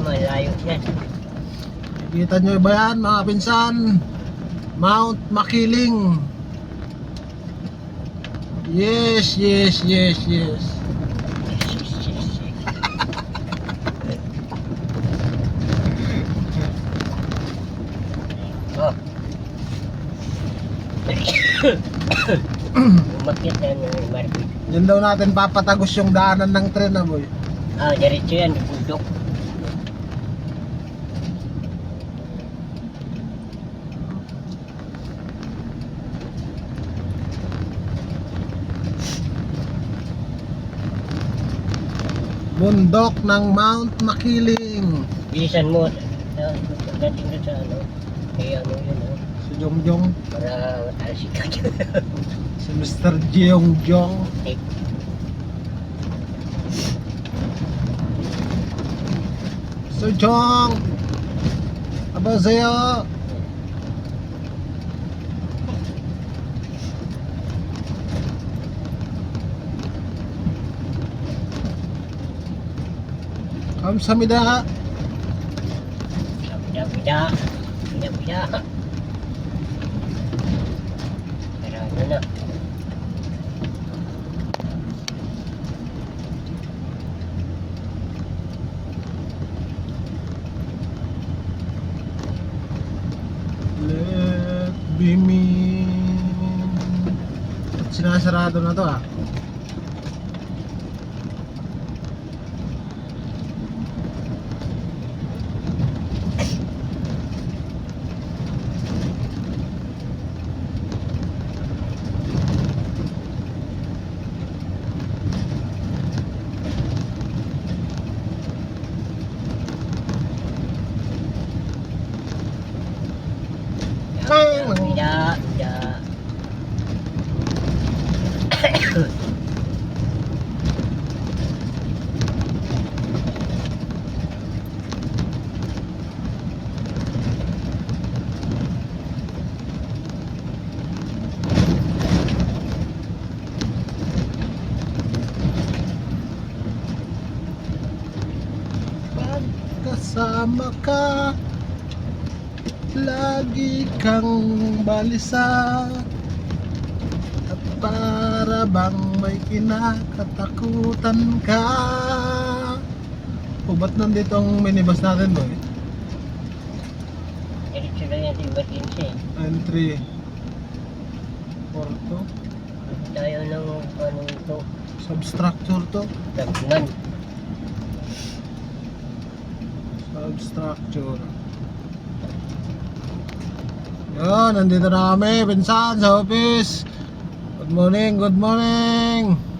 malayo yan. Kita nyo ba yan mga pinsan? Mount Makiling. Yes, yes, yes, yes. Oh. Umakyat na ng Marvin. Yan daw natin papatagos yung daanan ng tren na boy. Ah, diretso yan, bundok. Bundok ng Mount Makiling. Bilisan mo. Pagdating doon sa ano, kaya ano yun, oh. Si Jongjong. Para matalsik ka dyan. Si Mr. Jongjong. So Jong, aba sa'yo. Kamsamida. Bida-bida. Bida-bida. Pero ano na. Let be me. Sinasarado na to ah. Bida, bida. Pagkasama ka, lagi kang balisa. At para bang may kinakatakutan ka. O ba't nandito ang minibus natin boy? Diretso lang yan sa emergency. Entry Porto. Tayo ng ano ito. Substructure to. Lagnan. Substructure. Yan, nandito na kami, pinsan, sa office. Good morning, good morning.